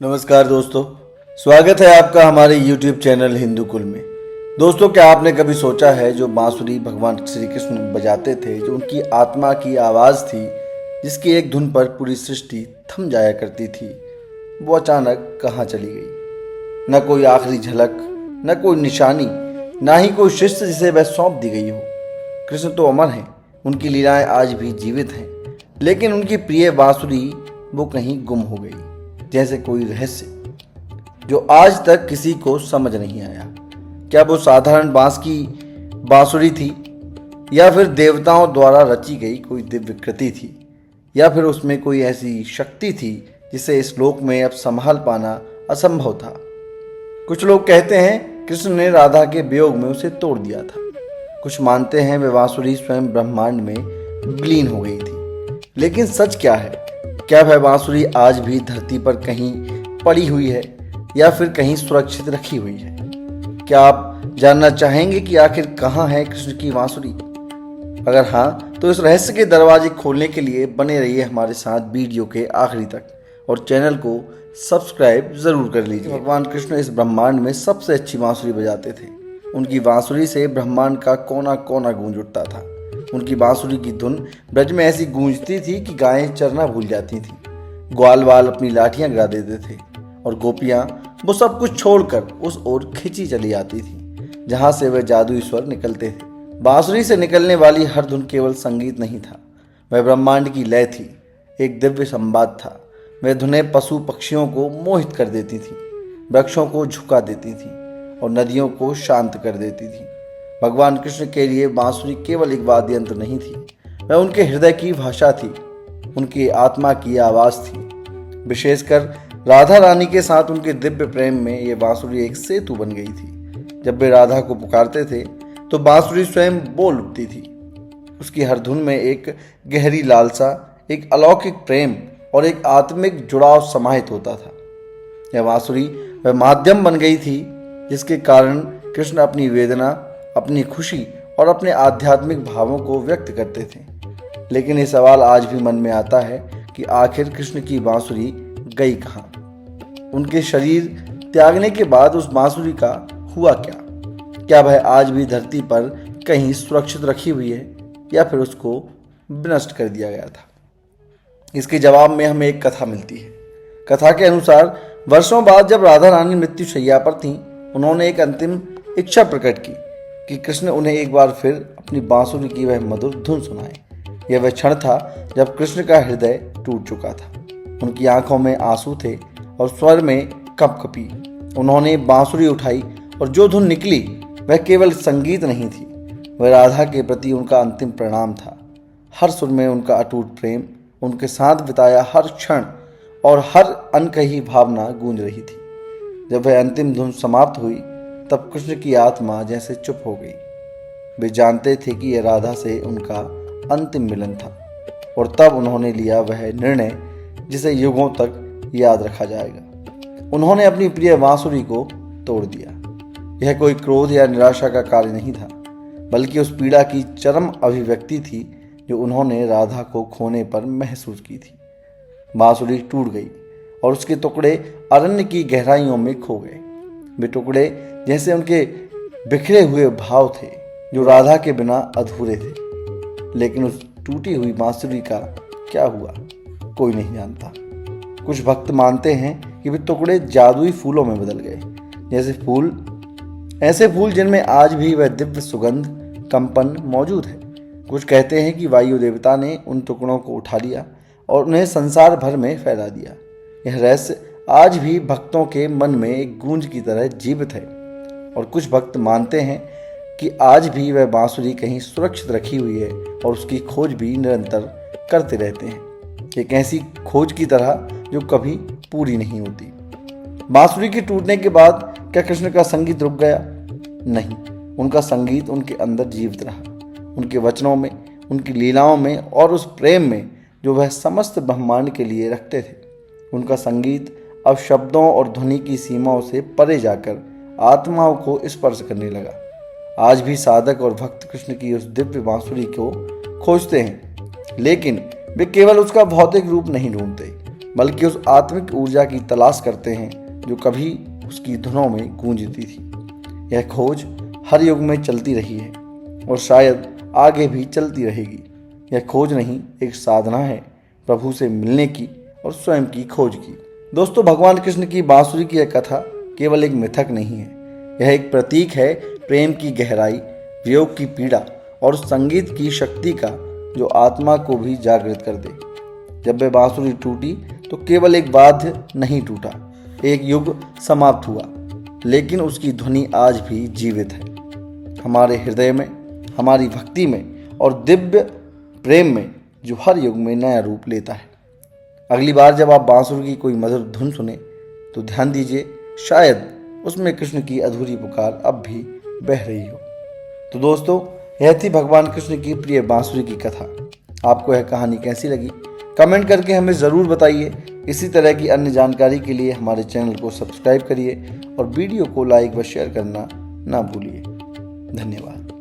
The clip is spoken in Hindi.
नमस्कार दोस्तों, स्वागत है आपका हमारे YouTube चैनल हिंदू कुल में। दोस्तों, क्या आपने कभी सोचा है जो बांसुरी भगवान श्री कृष्ण बजाते थे, जो उनकी आत्मा की आवाज़ थी, जिसकी एक धुन पर पूरी सृष्टि थम जाया करती थी, वो अचानक कहाँ चली गई? न कोई आखिरी झलक, न कोई निशानी, ना ही कोई शिष्य जिसे वह सौंप दी गई हो। कृष्ण तो अमर हैं, उनकी लीलाएं आज भी जीवित हैं, लेकिन उनकी प्रिय बांसुरी वो कहीं गुम हो गई, जैसे कोई रहस्य जो आज तक किसी को समझ नहीं आया। क्या वो साधारण बांस की बांसुरी थी, या फिर देवताओं द्वारा रची गई कोई दिव्य कृति थी, या फिर उसमें कोई ऐसी शक्ति थी जिसे इस लोक में अब संभाल पाना असंभव था? कुछ लोग कहते हैं कृष्ण ने राधा के वियोग में उसे तोड़ दिया था। कुछ मानते हैं वह बांसुरी स्वयं ब्रह्मांड में विलीन हो गई थी। लेकिन सच क्या है? क्या वह बांसुरी आज भी धरती पर कहीं पड़ी हुई है, या फिर कहीं सुरक्षित रखी हुई है? क्या आप जानना चाहेंगे कि आखिर कहाँ है कृष्ण की बांसुरी? अगर हाँ, तो इस रहस्य के दरवाजे खोलने के लिए बने रहिए हमारे साथ वीडियो के आखिरी तक, और चैनल को सब्सक्राइब जरूर कर लीजिए। भगवान कृष्ण इस ब्रह्मांड में सबसे अच्छी बांसुरी बजाते थे। उनकी बांसुरी से ब्रह्मांड का कोना कोना गूंज उठता था। उनकी बांसुरी की धुन ब्रज में ऐसी गूंजती थी कि गायें चरना भूल जाती थीं। ग्वाल वाल अपनी लाठियां गिरा देते थे, और गोपियां वो सब कुछ छोड़कर उस ओर खिंची चली आती थीं जहां से वह जादुई स्वर निकलते थे। बांसुरी से निकलने वाली हर धुन केवल संगीत नहीं था, वह ब्रह्मांड की लय थी, एक दिव्य संवाद था। वह धुनें पशु पक्षियों को मोहित कर देती थी, वृक्षों को झुका देती थी, और नदियों को शांत कर देती थी। भगवान कृष्ण के लिए बांसुरी केवल एक वाद्य यंत्र नहीं थी, वह उनके हृदय की भाषा थी, उनकी आत्मा की आवाज़ थी। विशेषकर राधा रानी के साथ उनके दिव्य प्रेम में ये बांसुरी एक सेतु बन गई थी। जब वे राधा को पुकारते थे तो बांसुरी स्वयं बोल उठती थी। उसकी हर धुन में एक गहरी लालसा, एक अलौकिक प्रेम और एक आत्मिक जुड़ाव समाहित होता था। यह बांसुरी वह माध्यम बन गई थी जिसके कारण कृष्ण अपनी वेदना, अपनी खुशी और अपने आध्यात्मिक भावों को व्यक्त करते थे। लेकिन ये सवाल आज भी मन में आता है कि आखिर कृष्ण की बांसुरी गई कहाँ? उनके शरीर त्यागने के बाद उस बांसुरी का हुआ क्या? क्या वह आज भी धरती पर कहीं सुरक्षित रखी हुई है, या फिर उसको विनष्ट कर दिया गया था? इसके जवाब में हमें एक कथा मिलती है। कथा के अनुसार वर्षों बाद जब राधा रानी मृत्यु शैया पर थीं, उन्होंने एक अंतिम इच्छा प्रकट की कि कृष्ण उन्हें एक बार फिर अपनी बांसुरी की वह मधुर धुन सुनाए। यह वह क्षण था जब कृष्ण का हृदय टूट चुका था। उनकी आंखों में आंसू थे और स्वर में कंपकपी। उन्होंने बांसुरी उठाई, और जो धुन निकली वह केवल संगीत नहीं थी, वह राधा के प्रति उनका अंतिम प्रणाम था। हर सुर में उनका अटूट प्रेम, उनके साथ बिताया हर क्षण और हर अनकही भावना गूंज रही थी। जब वह अंतिम धुन समाप्त हुई, तब कृष्ण की आत्मा जैसे चुप हो गई। वे जानते थे कि यह राधा से उनका अंतिम मिलन था, और तब उन्होंने लिया वह निर्णय जिसे युगों तक याद रखा जाएगा। उन्होंने अपनी प्रिय बांसुरी को तोड़ दिया। यह कोई क्रोध या निराशा का कार्य नहीं था, बल्कि उस पीड़ा की चरम अभिव्यक्ति थी जो उन्होंने राधा को खोने पर महसूस की थी। बांसुरी टूट गई, और उसके टुकड़े अरण्य की गहराइयों में खो गए। वे टुकड़े जैसे उनके बिखरे हुए भाव थे, जो राधा के बिना अधूरे थे। लेकिन उस टूटी हुई बांसुरी का क्या हुआ, कोई नहीं जानता। कुछ भक्त मानते हैं कि वे टुकड़े जादुई फूलों में बदल गए, ऐसे फूल जिनमें आज भी वह दिव्य सुगंध, कंपन मौजूद है। कुछ कहते हैं कि वायु देवता ने उन टुकड़ों को उठा लिया और उन्हें संसार भर में फैला दिया। यह रहस्य आज भी भक्तों के मन में एक गूंज की तरह जीवित है, और कुछ भक्त मानते हैं कि आज भी वह बांसुरी कहीं सुरक्षित रखी हुई है, और उसकी खोज भी निरंतर करते रहते हैं, एक ऐसी खोज की तरह जो कभी पूरी नहीं होती। बांसुरी के टूटने के बाद क्या कृष्ण का संगीत रुक गया? नहीं, उनका संगीत उनके अंदर जीवित रहा, उनके वचनों में, उनकी लीलाओं में, और उस प्रेम में जो वह समस्त ब्रह्मांड के लिए रखते थे। उनका संगीत अब शब्दों और ध्वनि की सीमाओं से परे जाकर आत्माओं को स्पर्श करने लगा। आज भी साधक और भक्त कृष्ण की उस दिव्य बांसुरी को खोजते हैं, लेकिन वे केवल उसका भौतिक रूप नहीं ढूंढते, बल्कि उस आत्मिक ऊर्जा की तलाश करते हैं जो कभी उसकी धुनों में गूंजती थी। यह खोज हर युग में चलती रही है और शायद आगे भी चलती रहेगी। यह खोज नहीं, एक साधना है प्रभु से मिलने की और स्वयं की खोज की। दोस्तों, भगवान कृष्ण की बांसुरी की यह कथा केवल एक मिथक नहीं है, यह एक प्रतीक है प्रेम की गहराई, वियोग की पीड़ा और संगीत की शक्ति का, जो आत्मा को भी जागृत कर दे। जब वह बांसुरी टूटी तो केवल एक वाद्य नहीं टूटा, एक युग समाप्त हुआ, लेकिन उसकी ध्वनि आज भी जीवित है, हमारे हृदय में, हमारी भक्ति में और दिव्य प्रेम में, जो हर युग में नया रूप लेता है। अगली बार जब आप बांसुरी की कोई मधुर धुन सुने तो ध्यान दीजिए, शायद उसमें कृष्ण की अधूरी पुकार अब भी बह रही हो। तो दोस्तों, यह थी भगवान कृष्ण की प्रिय बांसुरी की कथा। आपको यह कहानी कैसी लगी कमेंट करके हमें ज़रूर बताइए। इसी तरह की अन्य जानकारी के लिए हमारे चैनल को सब्सक्राइब करिए और वीडियो को लाइक व शेयर करना ना भूलिए। धन्यवाद।